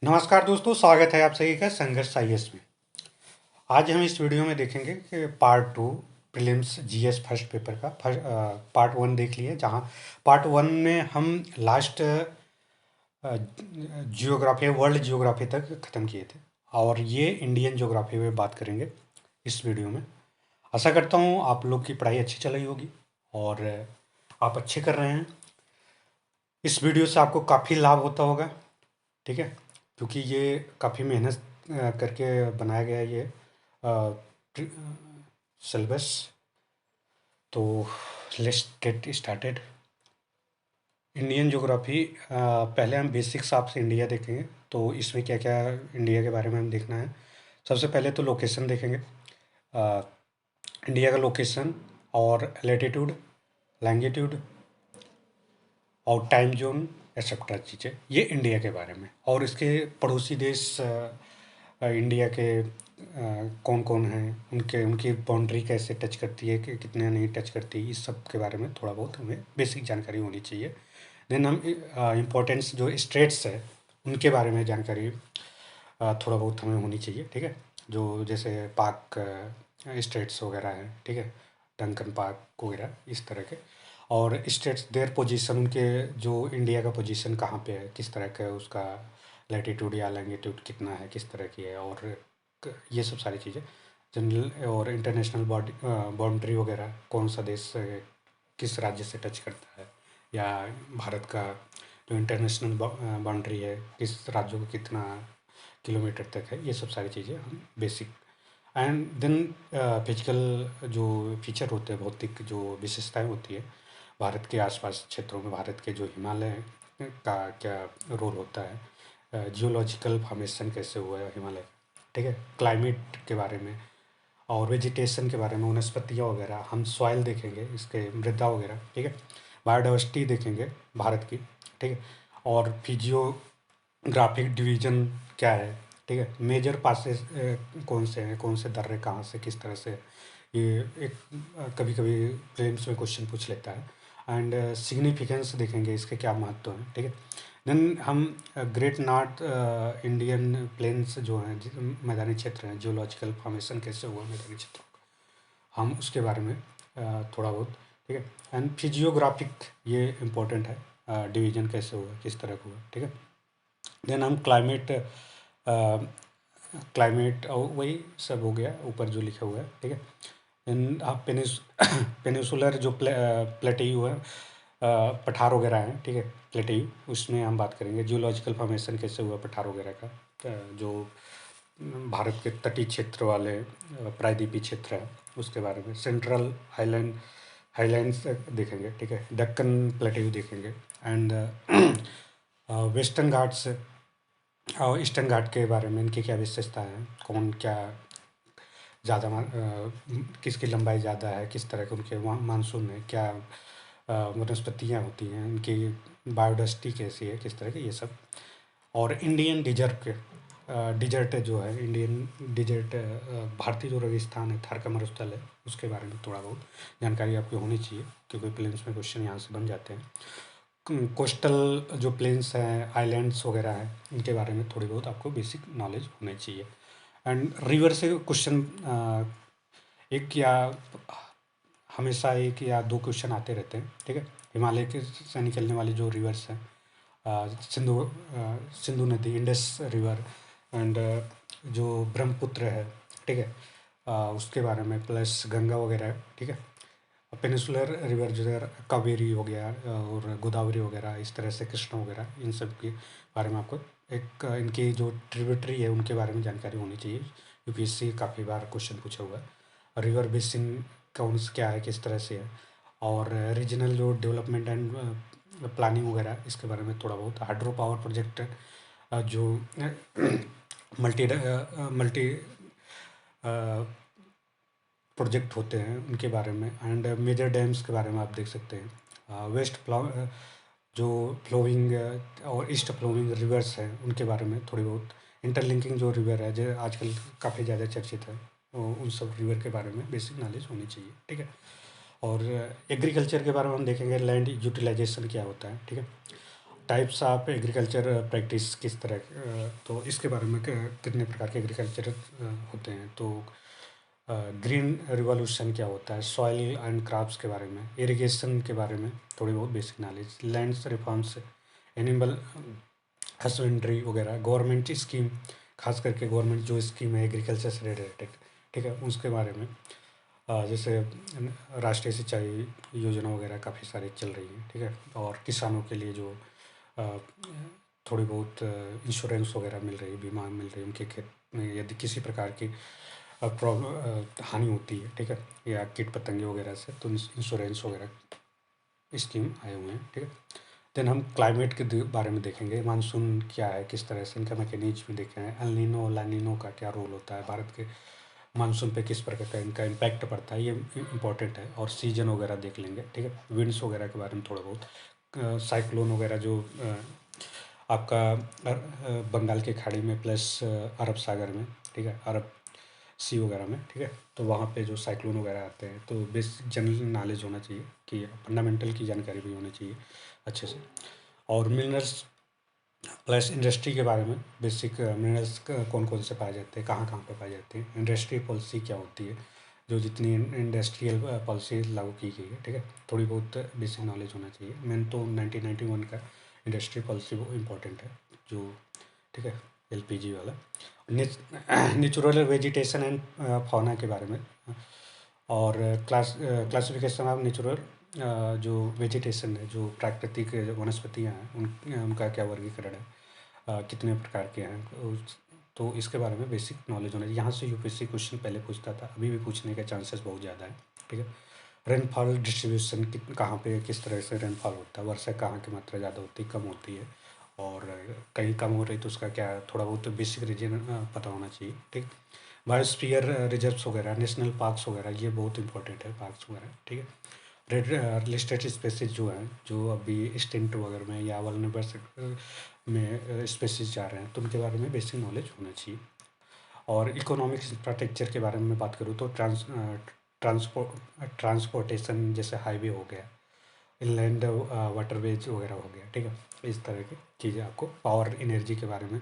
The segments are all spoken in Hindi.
नमस्कार दोस्तों, स्वागत है आप सभी का संघर्ष आईएएस में। आज हम इस वीडियो में देखेंगे कि part two prelims GS first paper का पार्ट वन देख लिए, जहाँ पार्ट वन में हम लास्ट जियोग्राफी वर्ल्ड जियोग्राफी तक ख़त्म किए थे, और ये इंडियन जियोग्राफी में बात करेंगे इस वीडियो में। आशा करता हूँ आप लोग की पढ़ाई अच्छी चल रही होगी और आप अच्छे कर रहे हैं। इस वीडियो से आपको काफ़ी लाभ होता होगा, ठीक है, क्योंकि ये काफ़ी मेहनत करके बनाया गया है ये सिलेबस। तो let's get started. Indian geography, पहले हम बेसिक्स आपसे इंडिया देखेंगे। तो इसमें क्या क्या इंडिया के बारे में हम देखना है। सबसे पहले तो लोकेशन देखेंगे, इंडिया का लोकेशन और लैटिट्यूड, लैंगिट्यूड और टाइम जोन एक्सेट्रा चीज़ें, ये इंडिया के बारे में। और इसके पड़ोसी देश इंडिया के कौन कौन हैं, उनके उनकी बाउंड्री कैसे टच करती है, कि कितने नहीं टच करती, इस सब के बारे में थोड़ा बहुत हमें बेसिक जानकारी होनी चाहिए। देन हम इम्पोर्टेंस जो स्टेट्स है उनके बारे में जानकारी थोड़ा बहुत हमें होनी चाहिए, ठीक है। जो जैसे पाक स्टेट्स वगैरह हैं, ठीक है, डंकन पार्क वगैरह इस तरह के। और स्टेट्स देयर पोजीशन, उनके जो इंडिया का पोजीशन कहाँ पे है, किस तरह का है उसका लैटिट्यूड या लैंगिट्यूड कितना है, किस तरह की है, और ये सब सारी चीज़ें जनरल। और इंटरनेशनल बाउंड्री वगैरह, कौन सा देश किस राज्य से टच करता है, या भारत का जो इंटरनेशनल बाउंड्री है किस राज्यों को कितना किलोमीटर तक है, ये सब सारी चीज़ें हम बेसिक। एंड देन फिजिकल जो फीचर होते हैं, भौतिक जो विशेषताएं होती है भारत के आसपास क्षेत्रों में, भारत के जो हिमालय का क्या रोल होता है, जियोलॉजिकल फॉर्मेशन कैसे हुआ है हिमालय, ठीक है, क्लाइमेट के बारे में और वेजिटेशन के बारे में, वनस्पतियाँ वगैरह, हम सॉइल देखेंगे इसके, मृदा वगैरह, ठीक है, बायोडाइवर्सिटी देखेंगे भारत की, ठीक है, और फिजियोग्राफिक डिवीजन क्या है, ठीक है, मेजर पासेस कौन से हैं, कौन से दर्रे कहाँ से किस तरह से, ये एक कभी कभी प्रीलिम्स में क्वेश्चन पूछ लेता है। एंड सिग्निफिकेंस देखेंगे, इसके क्या महत्व हैं, ठीक है। देन हम ग्रेट नॉर्थ इंडियन प्लेन्स जो हैं, मैदानी क्षेत्र हैं, जियोलॉजिकल फॉर्मेशन कैसे हुआ मैदानी क्षेत्रों का, हम उसके बारे में थोड़ा बहुत, ठीक है। एंड फिजियोग्राफिक, ये इम्पोर्टेंट है, डिवीजन कैसे हुआ, किस तरह का हुआ, ठीक है। देन हम क्लाइमेट, क्लाइमेट और वही सब हो गया ऊपर जो लिखा हुआ है, ठीक है। देन आप पेनिसुलर जो प्लेटेयू है, पठार वगैरह हैं, ठीक है, प्लेटेयू, उसमें हम बात करेंगे जियोलॉजिकल फॉर्मेशन कैसे हुआ पठार वगैरह का, जो भारत के तटीय क्षेत्र वाले प्रायद्वीपीय क्षेत्र है उसके बारे में। सेंट्रल हाईलैंड, हाईलैंड्स देखेंगे, ठीक है, दक्कन प्लेटेयू देखेंगे। एंड वेस्टर्न घाट्स और ईस्टर्न घाट के बारे में, इनकी क्या विशेषता है, कौन क्या ज़्यादा किसकी लंबाई ज़्यादा है, किस तरह के उनके मानसून में क्या वनस्पतियाँ होती हैं, इनकी बायोडाइवर्सिटी कैसी है, किस तरह के, ये सब। और इंडियन डिजर्ट के, डिजर्ट जो है इंडियन डिजर्ट, भारतीय जो रेगिस्तान है, थार का मरुस्थल है, उसके बारे में थोड़ा बहुत जानकारी आपको होनी चाहिए, क्योंकि प्लेन्स में क्वेश्चन यहाँ से बन जाते हैं। कोस्टल जो प्लेन्स हैं, आइलैंड्स वगैरह हैं, इनके बारे में थोड़ी बहुत आपको बेसिक नॉलेज होनी चाहिए। एंड रिवर से क्वेश्चन एक या हमेशा एक या दो क्वेश्चन आते रहते हैं, ठीक है। हिमालय के से निकलने वाली जो रिवर्स हैं, सिंधु नदी, इंडस रिवर, एंड जो ब्रह्मपुत्र है, ठीक है, उसके बारे में, प्लस गंगा वगैरह है, ठीक है। पेनिसुलर रिवर जो है कावेरी हो गया, और गोदावरी वगैरह, इस तरह से कृष्णा वगैरह, इन सब के बारे में आपको एक इनकी जो ट्रिब्यूटरी है उनके बारे में जानकारी होनी चाहिए। यूपीएससी काफ़ी बार क्वेश्चन पूछा हुआ है। रिवर बेसिन कौन से क्या है, किस तरह से है, और रीजनल जो डेवलपमेंट एंड प्लानिंग वगैरह, इसके बारे में थोड़ा बहुत। हाइड्रो पावर प्रोजेक्ट जो मल्टी मल्टी प्रोजेक्ट होते हैं उनके बारे में। एंड मेजर डैम्स के बारे में आप देख सकते हैं। वेस्ट फ्लो जो फ्लोइंग और ईस्ट फ्लोइंग रिवर्स हैं उनके बारे में थोड़ी बहुत। इंटरलिंकिंग जो रिवर है, जो आजकल काफ़ी ज़्यादा चर्चित है, उन सब रिवर के बारे में बेसिक नॉलेज होनी चाहिए, ठीक है। और एग्रीकल्चर के बारे में हम देखेंगे, लैंड यूटिलाइजेशन क्या होता है, ठीक है। टाइप्स ऑफ एग्रीकल्चर प्रैक्टिस किस तरह तो इसके बारे में कितने प्रकार के एग्रीकल्चर होते हैं। तो ग्रीन रिवॉल्यूशन क्या होता है, सॉइल एंड क्रॉप्स के बारे में, इरिगेशन के बारे में थोड़ी बहुत basic knowledge, lands reforms, animal husbandry वगैरह, गवर्नमेंट स्कीम, खास करके गवर्नमेंट जो स्कीम है एग्रीकल्चर से रिलेटेड, ठीक है, उसके बारे में। जैसे राष्ट्रीय सिंचाई योजना वगैरह काफ़ी सारी चल रही हैं, ठीक है। और किसानों के लिए जो अ, थोड़ी बहुत इंश्योरेंस वगैरह मिल रही है, बीमा मिल रही है उनके खेत में यदि किसी प्रकार की प्रॉब्लम हानि होती है, ठीक है, या कीट पतंगे वगैरह से, तो इंश्योरेंस वगैरह स्कीम आए हुए हैं, ठीक है। देन हम क्लाइमेट के बारे में देखेंगे, मानसून क्या है, किस तरह से इनका मैकेनिज्म भी देखें, एल नीनो ला नीनो का क्या रोल होता है, भारत के मानसून पे किस प्रकार का इनका इम्पैक्ट पड़ता है, ये इम्पोर्टेंट है। और सीजन वगैरह देख लेंगे, ठीक है, विंड्स वगैरह के बारे में थोड़ा बहुत, साइक्लोन वगैरह जो आपका बंगाल की खाड़ी में प्लस अरब सागर में, ठीक है, अरब सी वगैरह में, ठीक है, तो वहाँ पे जो साइक्लोन वगैरह आते हैं, तो बेसिक जनरल नॉलेज होना चाहिए कि फंडामेंटल की जानकारी भी होनी चाहिए अच्छे से। और मिनरल्स प्लस इंडस्ट्री के बारे में, बेसिक मिनरल्स कौन कौन से पाए जाते हैं, कहाँ कहाँ पे पाए जाते हैं, इंडस्ट्री पॉलिसी क्या होती है, जो जितनी इंडस्ट्रियल पॉलिसी लागू की गई है, ठीक है, थोड़ी बहुत बेसिक नॉलेज होना चाहिए। मेन तो 1991 का इंडस्ट्री पॉलिसी वो इम्पोर्टेंट है, जो, ठीक है, एलपीजी वाला। नेचुरल वेजिटेशन एंड फौना के बारे में, और क्लासिफिकेशन ऑफ नेचुरल जो वेजिटेशन है, जो प्राकृतिक वनस्पतियाँ हैं, उनका क्या वर्गीकरण है, कितने प्रकार के हैं, तो इसके बारे में बेसिक नॉलेज होना चाहिए। यहाँ से यूपीएससी क्वेश्चन पहले पूछता था, अभी भी पूछने के चांसेस बहुत ज़्यादा है, ठीक है। रेनफॉल डिस्ट्रीब्यूशन कहाँ पे किस तरह से रेनफॉल होता है, वर्षा कहाँ की मात्रा ज़्यादा होती है, कम होती है, और कहीं कम हो रही तो उसका क्या थोड़ा बहुत बेसिक रीजन पता होना चाहिए, ठीक। बायोस्फीयर रिजर्व्स वगैरह, नेशनल पार्क्स वगैरह, ये बहुत इंपॉर्टेंट है, पार्क्स वगैरह, ठीक है। रेड लिस्टेड स्पेसीज जो हैं, जो अभी एक्सटिंक्ट वगैरह में या वल्नरेबल में स्पेसीज जा रहे हैं, तो उनके बारे में बेसिक नॉलेज होना चाहिए। और इकोनॉमिक इंफ्रास्ट्रक्चर के बारे में मैं बात करूँ तो ट्रांसपोर्टेशन, जैसे हाईवे हो गया, इनलैंड वाटरवेज वगैरह हो गया, ठीक है, इस तरह की चीज़ें आपको, पावर एनर्जी के बारे में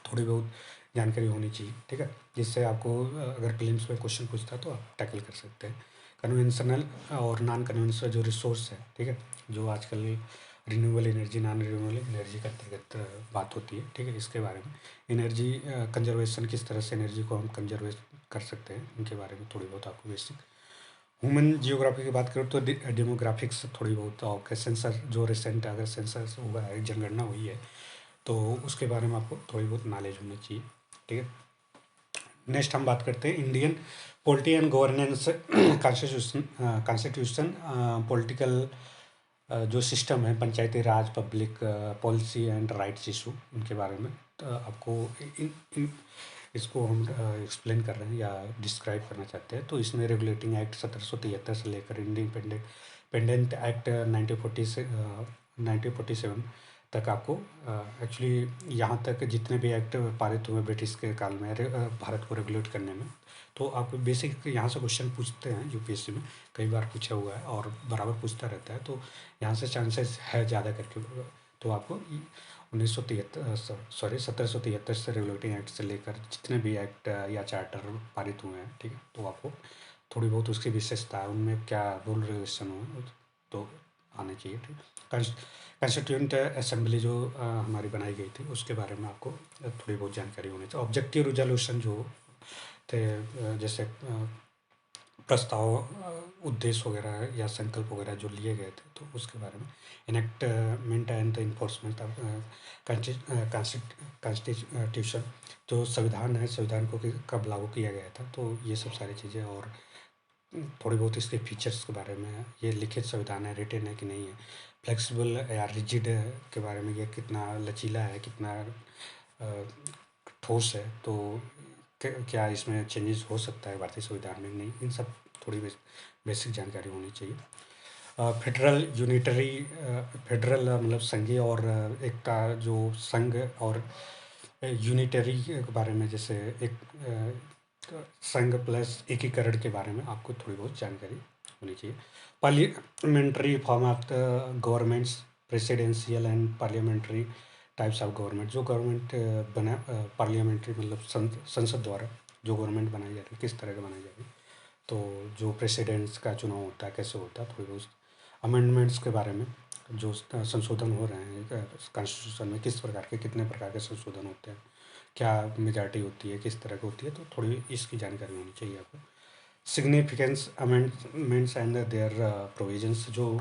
थोड़ी बहुत जानकारी होनी चाहिए, ठीक है, जिससे आपको अगर प्रीलिम्स में क्वेश्चन पूछता है तो आप टैकल कर सकते हैं। कन्वेंशनल और नॉन कन्वेंशनल जो रिसोर्स है, ठीक है, जो आजकल renewable energy, non renewable energy के अंतर्गत बात होती है, ठीक है, इसके बारे में। एनर्जी कंजर्वेशन, किस तरह से एनर्जी को हम कंजर्वेट कर सकते हैं, इनके बारे में थोड़ी बहुत आपको बेसिक। ह्यूमन जियोग्राफी की बात करूँ तो डेमोग्राफिक्स थोड़ी बहुत, और सेंसर जो रिसेंट अगर सेंसर हुआ है, जनगणना हुई है, तो उसके बारे में आपको थोड़ी बहुत नॉलेज होनी चाहिए, ठीक है। नेक्स्ट हम बात करते हैं Indian polity and governance constitution, political जो सिस्टम है, Panchayati Raj, public policy and rights issue, इनके बारे में तो आपको इसको हम एक्सप्लेन कर रहे हैं या डिस्क्राइब करना चाहते हैं। तो इसमें रेगुलेटिंग एक्ट 1773 से लेकर इंडिपेंडेंट एक्ट 1947 तक आपको एक्चुअली यहाँ तक जितने भी एक्ट पारित हुए ब्रिटिश के काल में भारत को रेगुलेट करने में, तो आपको बेसिक यहाँ से क्वेश्चन पूछते हैं यूपीएससी में, कई बार पूछा हुआ है और बराबर पूछता रहता है, तो यहाँ से चांसेस है ज़्यादा करके। तो आपको 1773 से रेगुलेटिंग एक्ट से लेकर जितने भी एक्ट या चार्टर पारित हुए हैं, ठीक है, तो आपको थोड़ी बहुत उसकी विशेषता है, उनमें क्या रूल रेगुलेशन हुए तो आने चाहिए, ठीक। कॉन्स्टिट्यूंट असेंबली जो हमारी बनाई गई थी, उसके बारे में आपको थोड़ी बहुत जानकारी होनी चाहिए। ऑब्जेक्टिव रिजोल्यूशन जो थे, जैसे प्रस्ताव, उद्देश्य वगैरह या संकल्प वगैरह जो लिए गए थे, तो उसके बारे में। Enactment and the enforcement of constitution, जो संविधान है, संविधान को कब लागू किया गया था, तो ये सब सारी चीज़ें। और थोड़ी बहुत इसके फीचर्स के बारे में, ये लिखित संविधान है, रिटेन है कि नहीं है, फ्लेक्सिबल या रिजिड के बारे में, ये कितना लचीला है, कितना ठोस है, तो क्या इसमें चेंजेस हो सकता है भारतीय संविधान में, नहीं, इन सब थोड़ी बेसिक जानकारी होनी चाहिए। फेडरल यूनिटरी, फेडरल मतलब संघीय और एकता, जो संघ और यूनिटरी के बारे में, जैसे एक संघ प्लस एकीकरण के बारे में आपको थोड़ी बहुत जानकारी होनी चाहिए। Parliamentary form of the governments, presidential and parliamentary types of government, जो गवर्नमेंट बना पार्लियामेंट्री मतलब संसद द्वारा जो गवर्नमेंट बनाई जा रही है किस तरह का बनाई जा रही है, तो जो प्रेसिडेंट्स का चुनाव होता है कैसे होता है, थोड़ी बहुत अमेंडमेंट्स के बारे में जो संशोधन हो रहे हैं कॉन्स्टिट्यूशन में, किस प्रकार के कितने प्रकार के संशोधन होते हैं, क्या मेजॉरिटी होती है, किस तरह की होती है, तो थोड़ी इसकी जानकारी होनी चाहिए आपको। Significance amendments and their provisions, जो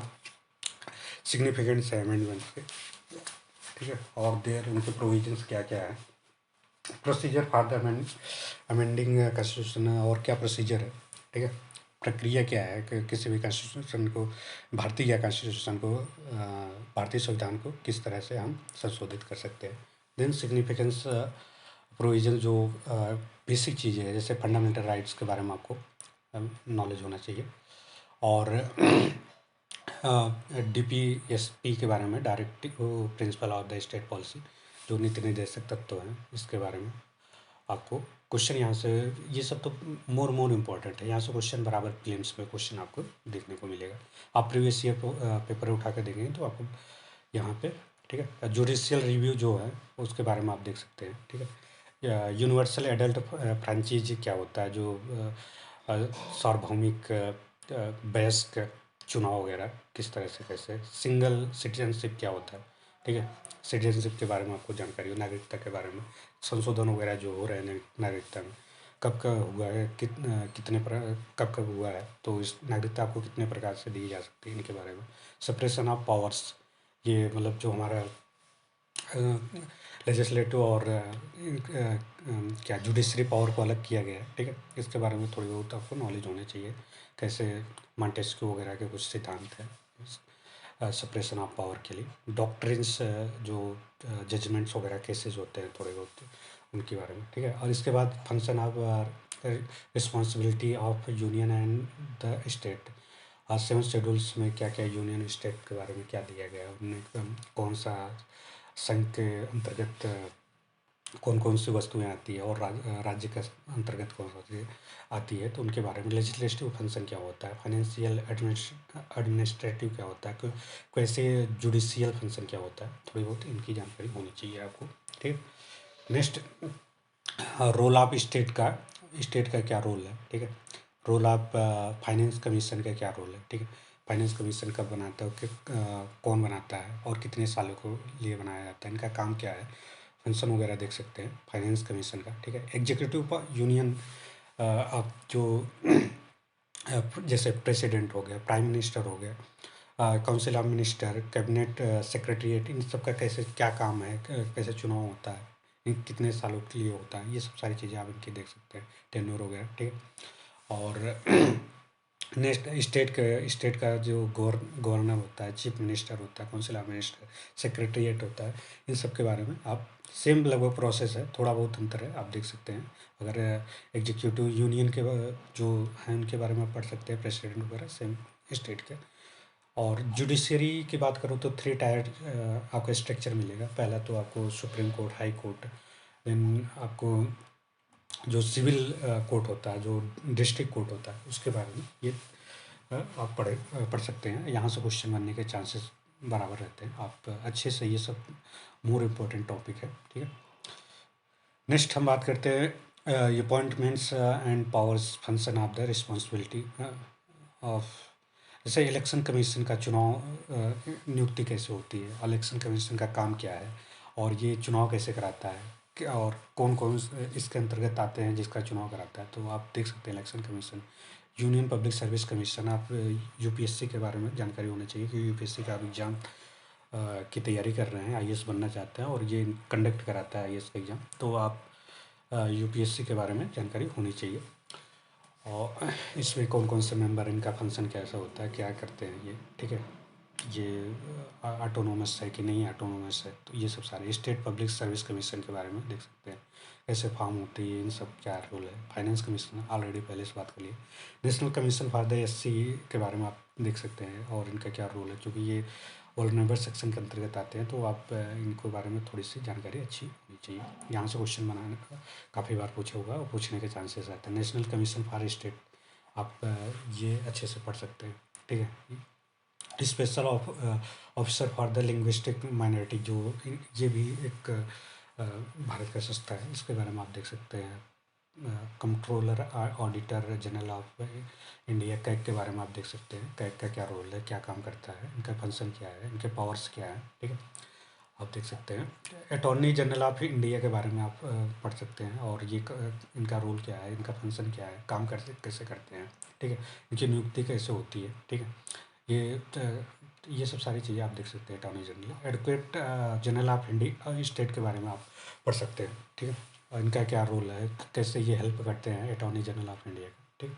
सिग्निफिकेंस है अमेंडमेंट्स के, ठीक है, और देयर उनके प्रोविजंस क्या क्या है, procedure for the amending constitution, और क्या प्रोसीजर है, ठीक है, प्रक्रिया क्या है कि किसी भी कॉन्स्टिट्यूशन को, भारतीय कॉन्स्टिट्यूशन को, भारतीय संविधान को किस तरह से हम संशोधित कर सकते हैं। देन सिग्निफिकेंस प्रोविजन, जो बेसिक चीज़ें हैं जैसे फंडामेंटल राइट्स के बारे में आपको नॉलेज होना चाहिए, और DPSP के बारे में, directive principle of the state policy, जो नीति निर्देशक तत्व हैं इसके बारे में आपको क्वेश्चन यहाँ से, ये सब तो मोर इम्पोर्टेंट है, यहाँ से क्वेश्चन बराबर प्रीलिम्स में क्वेश्चन आपको देखने को मिलेगा। आप प्रीवियस ईयर पेपर उठा कर देखेंगे तो आपको यहाँ पे, ठीक है, जुडिशियल रिव्यू जो है उसके बारे में आप देख सकते हैं, ठीक है। यूनिवर्सल एडल्ट फ्रेंचाइज क्या होता है, जो सार्वभौमिक वयस्क चुनाव वगैरह किस तरह से, कैसे सिंगल सिटीजनशिप क्या होता है, ठीक है, सिटीजनशिप के बारे में आपको जानकारी हो, नागरिकता के बारे में, संशोधन वगैरह जो हो रहे हैं नागरिकता में, कब कब हुआ है, कितने कब कब हुआ है, तो इस नागरिकता आपको कितने प्रकार से दी जा सकती है, इनके बारे में। सेपरेशन ऑफ पावर्स, ये मतलब जो हमारा लेजिस्लेटिव और क्या जुडिशरी पावर को अलग किया गया है, ठीक है, इसके बारे में थोड़ी बहुत आपको नॉलेज होनी चाहिए, कैसे मॉन्टेस्क्यू वगैरह के कुछ सिद्धांत हैं सेपरेशन ऑफ पावर के लिए। डॉक्ट्रिन्स, जो जजमेंट्स वगैरह केसेस होते हैं थोड़े बहुत उनके बारे में, ठीक है। और इसके बाद function of responsibility of union and the state, आज 7 शेड्यूल्स में क्या क्या यूनियन स्टेट के बारे में क्या दिया गया है, उनमें कौन सा संघ के अंतर्गत कौन कौन सी वस्तुएं आती है, और राज्य के अंतर्गत कौन सी आती है, तो उनके बारे में। लेजिस्लेटिव फंक्शन क्या होता है, फाइनेंशियल एडमिनिस्ट्रेटिव क्या होता है, कैसे जुडिशियल फंक्शन क्या होता है, थोड़ी बहुत इनकी जानकारी होनी चाहिए आपको, ठीक है। नेक्स्ट, रोल ऑफ स्टेट का क्या रोल है, ठीक है। रोल ऑफ फाइनेंस कमीशन का क्या रोल है, ठीक है, फाइनेंस कमीशन कब बनाता है, कौन बनाता है, और कितने सालों को लिए बनाया जाता है, इनका काम क्या है, फंक्शन वगैरह देख सकते हैं फाइनेंस कमीशन का, ठीक है। एग्जीक्यूटिव यूनियन, आप जो जैसे प्रेसिडेंट हो गया, प्राइम मिनिस्टर हो गया, council of minister, cabinet secretariat, इन सब का कैसे क्या काम है, कैसे चुनाव होता है, कितने सालों के लिए होता है, ये सब सारी चीज़ें आप इनकी देख सकते हैं, टेन्योर वगैरह, ठीक है। और नेक्स्ट, स्टेट का जो गवर्नर होता है, चीफ मिनिस्टर होता है, काउंसिल ऑफ मिनिस्टर, सेक्रेटरीट होता है, इन सब के बारे में आप सेम लगभग प्रोसेस है, थोड़ा बहुत अंतर है, आप देख सकते हैं। अगर एग्जीक्यूटिव यूनियन के जो हैं उनके बारे में पढ़ सकते हैं, प्रेसिडेंट वगैरह सेम स्टेट के। और जुडिशरी की बात करूँ तो 3 टायर आपको स्ट्रक्चर मिलेगा। पहला तो आपको supreme court, high court, then आपको जो सिविल कोर्ट होता है, जो डिस्ट्रिक्ट कोर्ट होता है, उसके बारे में ये आप पढ़ सकते हैं। यहाँ से क्वेश्चन बनने के चांसेस बराबर रहते हैं, आप अच्छे से, ये सब मोर इम्पोर्टेंट टॉपिक है, ठीक है। नेक्स्ट हम बात करते हैं appointments and powers, function of the responsibility of, जैसे इलेक्शन कमीशन का चुनाव नियुक्ति कैसे होती है, इलेक्शन कमीशन का काम क्या है, और ये चुनाव कैसे कराता है, और कौन कौन इसके अंतर्गत आते हैं जिसका चुनाव कराता है, तो आप देख सकते हैं election commission. Union public service commission, आप यूपीएससी के बारे में जानकारी होनी चाहिए कि यूपीएससी का आप एग्ज़ाम की तैयारी कर रहे हैं, आईएएस बनना चाहते हैं, और ये कंडक्ट कराता है आईएएस का एग्ज़ाम, तो आप यूपीएससी के बारे में जानकारी होनी चाहिए। और इसमें कौन कौन से मेंबर, इनका फंक्शन कैसा होता है, क्या करते हैं ये, ठीक है, ये ऑटोनोमस है कि नहीं ऑटोनोमस है, तो ये सब सारे। स्टेट पब्लिक सर्विस कमीशन के बारे में देख सकते हैं, कैसे फॉर्म होती है, इन सब क्या रोल है। फाइनेंस कमीशन ऑलरेडी पहले से बात कर लिए। National commission for the SC के बारे में आप देख सकते हैं, और इनका क्या रोल है, क्योंकि ये वल्नरेबल सेक्शन के अंतर्गत आते हैं, तो आप इनको बारे में थोड़ी सी जानकारी अच्छी होनी चाहिए। यहाँ से क्वेश्चन बनाने का काफ़ी बार पूछा होगा, और पूछने के चांसेस रहते हैं। नेशनल कमीशन फॉर स्टेट, आप ये अच्छे से पढ़ सकते हैं, ठीक है। Special officer for the linguistic minority, जो ये भी एक भारत का संस्था है, इसके बारे में आप देख सकते हैं। Controller auditor general of India, CAG के बारे में आप देख सकते हैं, कैग का क्या रोल है, क्या काम करता है, इनका फंक्शन क्या है, इनके पावर्स क्या है, ठीक है, आप देख सकते हैं। अटॉर्नी जनरल ऑफ इंडिया के बारे में आप पढ़ सकते हैं, और ये इनका रोल क्या है, इनका फंक्शन क्या है, काम कैसे कैसे करते हैं, ठीक है, इनकी नियुक्ति कैसे होती है, ठीक है। ये सब सारी चीज़ें आप देख सकते हैं। Attorney general, advocate general of India state के बारे में आप पढ़ सकते हैं, ठीक है, और इनका क्या रोल है, कैसे ये हेल्प करते हैं अटॉर्नी जनरल ऑफ इंडिया का, ठीक।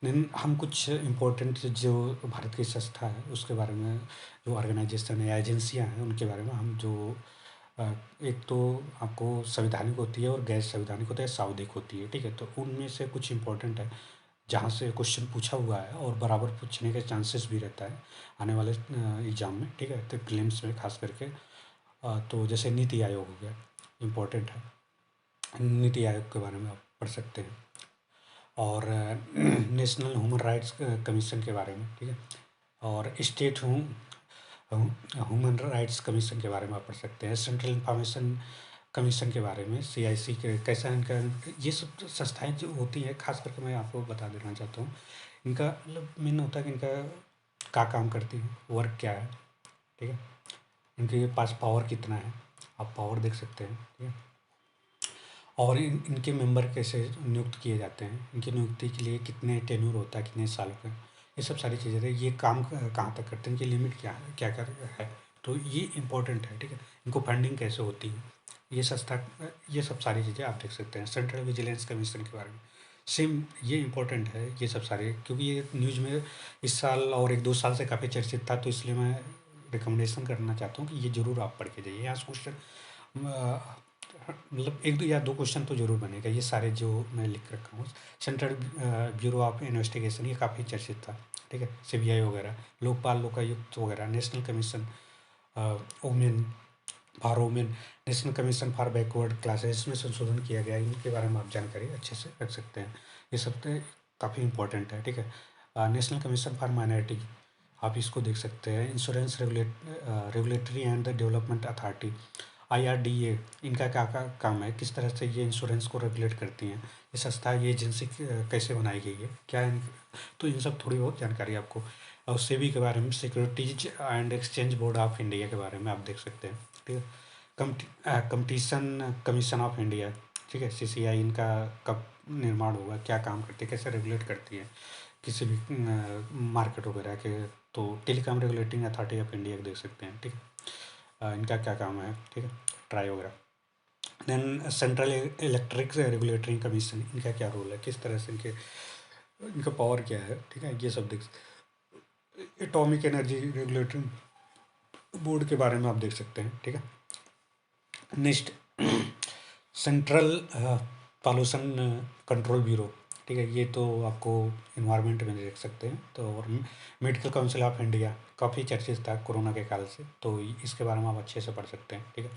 देन हम कुछ इम्पोर्टेंट जो भारत की संस्था है उसके बारे में, जो ऑर्गेनाइजेशन है, एजेंसियां हैं, उनके बारे में हम जो अ, एक तो आपको संवैधानिक होती है और गैर संवैधानिक होता है, सावधिक होती है, ठीक है। तो उनमें से कुछ इम्पोर्टेंट है जहाँ से क्वेश्चन पूछा हुआ है और बराबर पूछने के चांसेस भी रहता है आने वाले एग्ज़ाम में, ठीक है, तो प्रीलिम्स में खास करके। तो जैसे नीति आयोग हो गया, इम्पोर्टेंट है, नीति आयोग के बारे में आप पढ़ सकते हैं। और नेशनल ह्यूमन राइट्स कमीशन के बारे में, ठीक है, और स्टेट ह्यूमन राइट्स कमीशन के बारे में आप पढ़ सकते हैं। सेंट्रल इंफॉर्मेशन कमीशन के बारे में, CIC के कैसा इनका, ये सब संस्थाएं जो होती हैं, खास करके मैं आपको बता देना चाहता हूँ, इनका मतलब मेन होता है कि इनका क्या काम करती है, वर्क क्या है, ठीक है, इनके पास पावर कितना है, आप पावर देख सकते हैं, ठीक है। और इनके मेंबर कैसे नियुक्त किए जाते हैं, इनकी नियुक्ति के लिए कितने टेन्योर होता है, कितने साल का, ये सब सारी चीज़ें हैं। ये काम कहाँ तक करते हैं, इनकी लिमिट क्या है, क्या क्या है, तो ये इम्पोर्टेंट है, ठीक है। इनको फंडिंग कैसे होती है, ये संस्था, ये सब सारी चीज़ें आप देख सकते हैं। सेंट्रल विजिलेंस कमीशन के बारे में सेम, ये इम्पोर्टेंट है, ये सब सारे, क्योंकि ये न्यूज़ में इस साल और 1-2 साल से काफ़ी चर्चित था, तो इसलिए मैं रिकमेंडेशन करना चाहता हूँ कि ये ज़रूर आप पढ़ के जाइए। यहाँ से क्वेश्चन मतलब 1-2 क्वेश्चन तो ज़रूर बनेगा, ये सारे जो मैं लिख रखा हूँ। सेंट्रल ब्यूरो ऑफ इन्वेस्टिगेशन, ये काफ़ी चर्चित था, ठीक है, CBI वगैरह, लोकपाल लोकायुक्त वगैरह, national commission women for women, national commission for backward classes, इसमें संशोधन किया गया है, इनके बारे में आप जानकारी अच्छे से रख सकते हैं। ये सब तो काफ़ी इंपॉर्टेंट है, ठीक है। नेशनल कमीशन फॉर माइनॉरिटी, आप इसको देख सकते हैं। Insurance regulatory and the development authority, IRDA, इनका क्या काम है, किस तरह से ये इंश्योरेंस को रेगुलेट करती हैं, ये संस्था, ये एजेंसी कैसे बनाई गई है, क्या तो इन सब थोड़ी बहुत जानकारी आपको। और सेबी के बारे में, securities and exchange board of India के बारे में आप देख सकते हैं, ठीक है। कंपटीशन कमीशन ऑफ इंडिया, ठीक है, CCI, इनका कब निर्माण होगा, क्या काम करती है, कैसे रेगुलेट करती है किसी भी मार्केट वगैरह के। तो telecom regulating authority of India को देख सकते हैं, ठीक है। इनका क्या काम है, ठीक है, ट्राई वगैरह। Then central electric regulatory commission, इनका क्या रोल है, किस तरह से इनका पावर क्या है, ठीक है, ये सब देख। एटॉमिक एनर्जी रेगुलेटरी बोर्ड के बारे में आप देख सकते हैं, ठीक है। Next, central pollution control bureau, ठीक है, ये तो आपको इन्वायरमेंट में देख सकते हैं। तो और मेडिकल काउंसिल ऑफ इंडिया काफ़ी चर्चित था कोरोना के काल से, तो इसके बारे में आप अच्छे से पढ़ सकते हैं, ठीक है।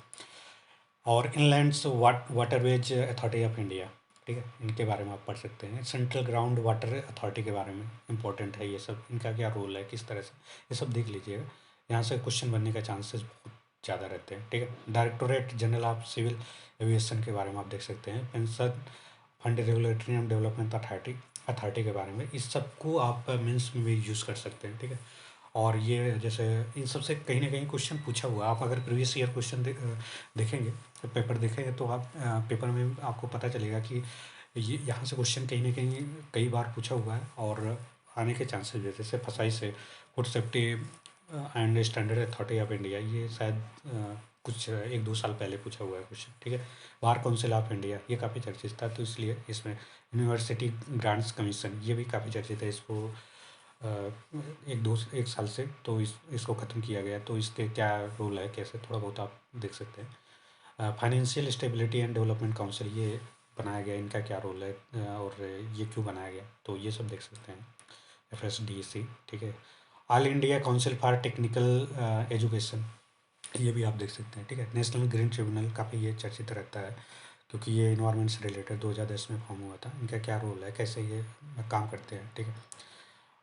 और इनलैंड्स वाटरवेज अथॉरिटी ऑफ इंडिया, ठीक है, इनके बारे में आप पढ़ सकते हैं। सेंट्रल ग्राउंड वाटर अथॉरिटी के बारे में इंपॉर्टेंट है ये सब, इनका क्या रोल है, किस तरह से, ये सब देख लीजिएगा, यहाँ से क्वेश्चन बनने का चांसेस बहुत ज़्यादा रहते हैं, ठीक है। Directorate general of civil aviation के बारे में आप देख सकते हैं। Pension fund regulatory and development authority के बारे में, इस सबको आप मीन्स में भी यूज़ कर सकते हैं, ठीक है। और ये जैसे इन सब से कहीं ना कहीं क्वेश्चन पूछा हुआ, आप अगर प्रीवियस ईयर क्वेश्चन देखेंगे, तो पेपर देखेंगे, तो आप पेपर में आपको पता चलेगा कि ये यहाँ से क्वेश्चन कहीं ना कहीं कई बार पूछा हुआ है, और आने के चांसेस भी, जैसे फसाई से food safety and standard authority of India, ये शायद कुछ 1-2 साल पहले पूछा हुआ है क्वेश्चन, ठीक है। बार काउंसिल ऑफ इंडिया, ये काफ़ी चर्चित था, तो इसलिए इसमें यूनिवर्सिटी ग्रांट्स कमीशन, ये भी काफ़ी चर्चित है, इसको 1 साल से तो इसको ख़त्म किया गया, तो इसके क्या रोल है, कैसे, थोड़ा बहुत आप देख सकते हैं। Financial stability and development council, ये बनाया गया, इनका क्या रोल है, और ये क्यों बनाया गया, तो ये सब देख सकते हैं। FSDC, ठीक है। All India council for technical education, ये भी आप देख सकते हैं, ठीक है। नेशनल ग्रीन ट्रिब्यूनल, काफ़ी ये चर्चित रहता है, क्योंकि ये इन्वायरमेंट से रिलेटेड 2010 में फॉर्म हुआ था, इनका क्या रोल है, कैसे ये काम करते हैं, ठीक है।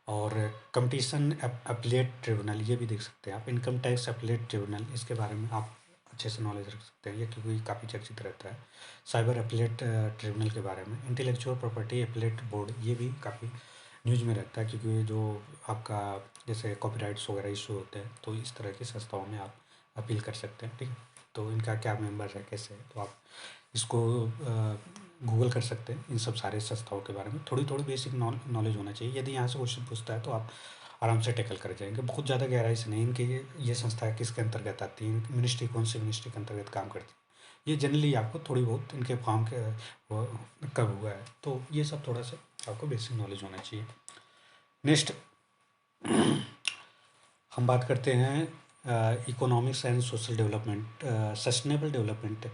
और कंपटीशन अपीलेट ट्रिब्यूनल ये भी देख सकते हैं आप। इनकम टैक्स अपीलेट ट्रिब्यूनल, इसके बारे में आप अच्छे से नॉलेज रख सकते हैं, ये क्योंकि काफ़ी चर्चित रहता है। साइबर अपीलेट ट्रिब्यूनल के बारे में। इंटेलेक्चुअल प्रॉपर्टी अपीलेट बोर्ड, ये भी काफ़ी न्यूज़ में रहता है, क्योंकि जो आपका जैसे कॉपीराइट्स वगैरह इशू होते हैं, तो इस तरह की संस्थाओं में आप अपील कर सकते हैं, ठीक है। तो इनका क्या मेंबर है, कैसे है, तो आप इसको गूगल कर सकते हैं। इन सब सारे संस्थाओं के बारे में थोड़ी थोड़ी बेसिक नॉलेज होना चाहिए। यदि यहाँ से क्वेश्चन पूछता है तो आप आराम से टैकल कर जाएंगे, बहुत ज़्यादा गहराई से नहीं। इनके ये संस्था किसके अंतर्गत आती है, मिनिस्ट्री कौन सी मिनिस्ट्री के अंतर्गत काम करती है, ये जनरली आपको थोड़ी बहुत इनके फॉर्म के वो कब हुआ है, तो ये सब थोड़ा सा आपको बेसिक नॉलेज होना चाहिए। नेक्स्ट हम बात करते हैं economics and social development, sustainable development,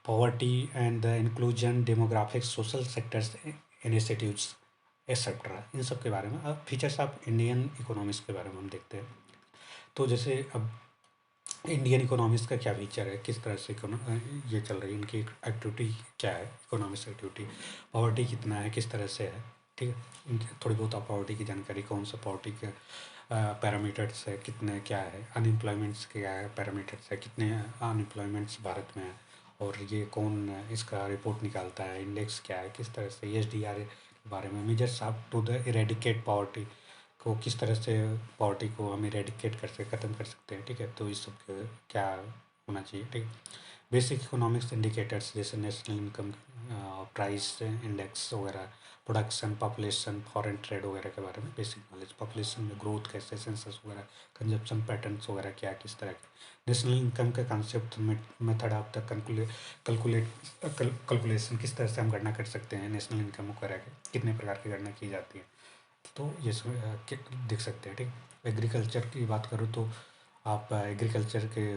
poverty and the inclusion, demographics, social sectors initiatives etcetera, इन सब के बारे में। अब फीचर्स ऑफ इंडियन इकोनॉमिक्स के बारे में हम देखते हैं। तो जैसे अब इंडियन इकोनॉमिक्स का क्या फीचर है, किस तरह से ये चल रही है, इनकी एक्टिविटी क्या है, इकोनॉमिक्स एक्टिविटी, पॉवर्टी कितना है, किस तरह से है, ठीक है। इनकी थोड़ी बहुत आप पॉवर्टी की जानकारी, कौन सा पॉवर्टी के पैरामीटर्स है, कितने क्या है, अनएम्प्लॉयमेंट्स क्या है, पैरामीटर्स है, कितने अनएम्प्लॉयमेंट्स भारत में है, और ये कौन इसका रिपोर्ट निकालता है, इंडेक्स क्या है, किस तरह से एसडीआर के बारे में, मेजर्स आप टू द इरेडिकेट पॉवर्टी, को किस तरह से पॉवर्टी को हम इरेडिकेट कर सकते, ख़त्म कर सकते हैं, ठीक है। तो इस सब क्या होना चाहिए, ठीक है। बेसिक इकोनॉमिक्स इंडिकेटर्स जैसे नेशनल इनकम, प्राइस इंडेक्स वगैरह, प्रोडक्शन, पॉपुलेशन, फॉरेन ट्रेड वगैरह के बारे में बेसिक नॉलेज, पॉपुलेशन में ग्रोथ कैसे, सेंसस वगैरह, कंजप्शन पैटर्न्स वगैरह क्या, किस तरह के, नेशनल इनकम का concept, method of the calculation, किस तरह से हम गणना कर सकते हैं नेशनल इनकम वगैरह के, कितने प्रकार की गणना की जाती है, तो ये सब देख सकते हैं, ठीक। एग्रीकल्चर की बात करूँ तो आप एग्रीकल्चर के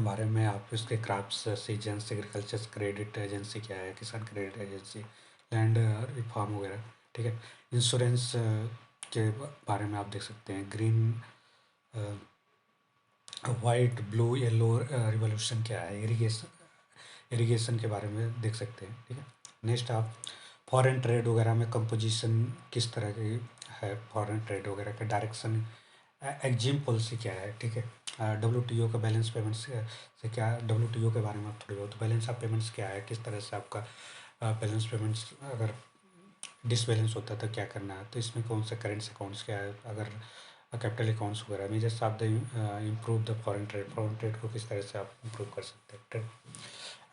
बारे में आप इसके crops seasons, agriculture credit agency क्या है, किसान क्रेडिट एजेंसी, लैंड रिफॉर्म वगैरह, ठीक है। इंश्योरेंस के बारे में आप देख सकते हैं, green, white, blue, yellow revolution क्या है, इरिगेशन के बारे में देख सकते हैं, ठीक है। नेक्स्ट आप फॉरेन ट्रेड वगैरह में कंपोजिशन किस तरह की है, फॉरेन ट्रेड वगैरह का डायरेक्शन, एक्जिम पॉलिसी क्या है, ठीक है। डब्ल्यूटीओ का बैलेंस पेमेंट्स से क्या, डब्ल्यूटीओ के बारे में आप थोड़ी बहुत, बैलेंस ऑफ पेमेंट्स क्या है, किस तरह से आपका बैलेंस पेमेंट्स अगर डिसबैलेंस होता है तो क्या करना है, तो इसमें कौन से करेंट्स अकाउंट्स क्या है, अगर कैपिटल अकाउंट्स वगैरह, measures of the improve the foreign trade को किस तरह से आप इम्प्रूव कर सकते हैं, ट्रेड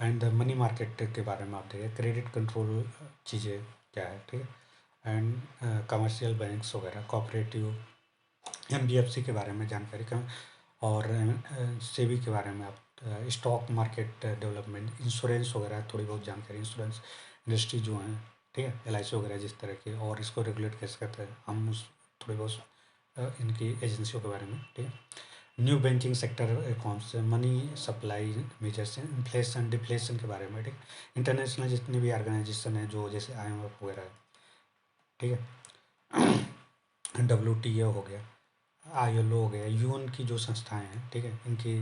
एंड मनी मार्केट के बारे में आप देखें, क्रेडिट कंट्रोल चीज़ें क्या है, ठीक है। एंड कमर्शियल बैंक्स वगैरह, कोऑपरेटिव, एनबीएफसी के बारे में जानकारी का, और सेबी के बारे में आप, स्टॉक मार्केट डेवलपमेंट, इंश्योरेंस वगैरह थोड़ी बहुत जानकारी, इंश्योरेंस इंडस्ट्री जो है, ठीक है, एलआईसी वगैरह जिस तरह की, और इसको रेगुलेट कैसे करते हैं हम, उस थोड़ी बहुत इनकी एजेंसियों के बारे में, ठीक है। New banking sector reforms, money supply measures, inflation deflation के बारे में, ठीक। इंटरनेशनल जितनी भी ऑर्गेनाइजेशन है जो जैसे आईएमएफ वगैरह है, ठीक है, डब्ल्यूटीओ हो गया, आईएलओ हो गया, यूएन की जो संस्थाएं हैं, ठीक है, इनकी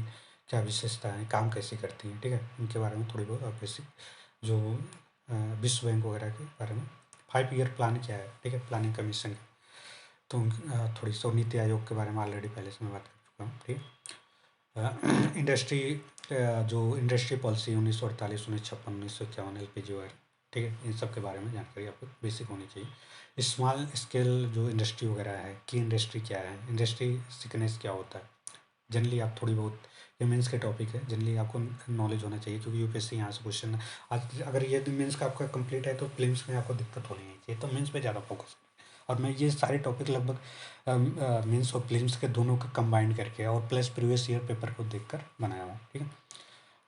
क्या विशेषताएं, काम कैसे करती हैं, ठीक है, इनके बारे में थोड़ी बहुत और बेसिक, जो विश्व बैंक वगैरह के बारे में, 5 ईयर प्लान क्या है, ठीक है, प्लानिंग कमीशन, तो थोड़ी सी नीति आयोग के बारे में ऑलरेडी पहले से मैं बात कर चुका हूँ, ठीक है। इंडस्ट्री, जो इंडस्ट्री पॉलिसी 1948, 1956, 1951, एलपीजी वगैरह, ठीक है, इन सब के बारे में जानकारी आपको बेसिक होनी चाहिए। स्मॉल स्केल जो इंडस्ट्री वगैरह है, की इंडस्ट्री क्या है, इंडस्ट्री सिकनेस क्या होता है, जनरली आप थोड़ी बहुत, ये मेंस के टॉपिक है, जनरली आपको नॉलेज होना चाहिए, क्योंकि यूपीएससी यहाँ से क्वेश्चन, आज अगर ये मेंस का आपका कंप्लीट है तो प्रीलिम्स में आपको दिक्कत होनी नहीं चाहिए, तो मेंस पे ज़्यादा फोकस करें। और मैं ये सारे टॉपिक लगभग मेंस और प्रीलिम्स के दोनों का कंबाइंड करके और प्लस प्रीवियस ईयर पेपर को देखकर बनाया हूँ, ठीक है।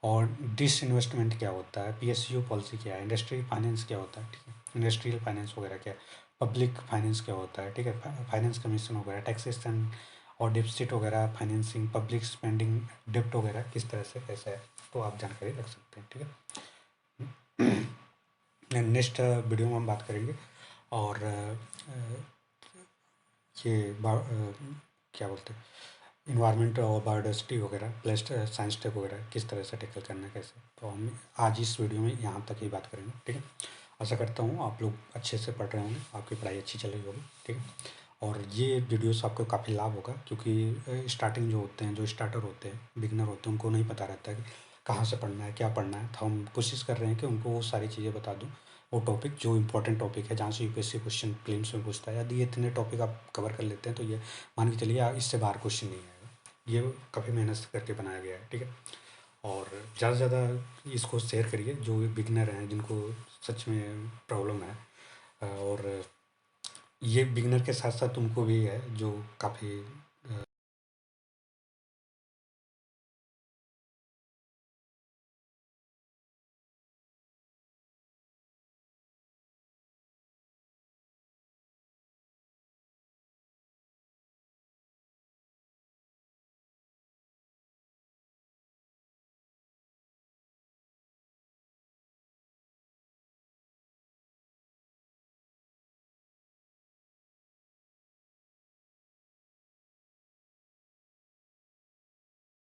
और डिस इन्वेस्टमेंट क्या होता है, पीएसयू पॉलिसी क्या है, इंडस्ट्रियल फाइनेंस क्या होता है, ठीक है, इंडस्ट्रियल फाइनेंस वगैरह क्या है, पब्लिक फाइनेंस क्या होता है, ठीक है, फाइनेंस कमीशन वगैरह, टैक्सेशन और डिपसिट वगैरह, फाइनेंसिंग, पब्लिक स्पेंडिंग, डेप्ट वगैरह किस तरह से कैसा है, तो आप जानकारी रख सकते हैं, ठीक है। नेक्स्ट वीडियो में हम बात करेंगे, और ये क्या बोलते हैं, इन्वायरमेंट और बायोडाइवर्सिटी वगैरह, प्लस साइंस टेक वगैरह किस तरह से टैकल करना है, कैसे, तो हम आज इस वीडियो में यहाँ तक ही बात करेंगे, ठीक है। आशा करता हूँ आप लोग अच्छे से पढ़ रहे होंगे, आपकी पढ़ाई अच्छी चल रही होगी, ठीक है। और ये वीडियोस आपको काफ़ी लाभ होगा, क्योंकि स्टार्टिंग जो होते हैं, जो स्टार्टर होते हैं, बिगिनर होते हैं, उनको नहीं पता रहता है कि कहाँ से पढ़ना है, क्या पढ़ना है। तो हम कोशिश कर रहे हैं कि उनको वो सारी चीज़ें बता दूँ, वो टॉपिक जो इम्पोर्टेंट टॉपिक है, जहाँ से यूपीएससी क्वेश्चन प्रीलिम्स में पूछता है। यदि ये इतने टॉपिक आप कवर कर लेते हैं तो ये मान के चलिए इससे बाहर क्वेश्चन नहीं आएगा। ये काफ़ी मेहनत करके बनाया गया है, ठीक है। और ज़्यादा से ज़्यादा इसको शेयर करिए, जो बिगिनर हैं, जिनको सच में प्रॉब्लम है। और ये बिगिनर के साथ साथ उनको भी है जो काफ़ी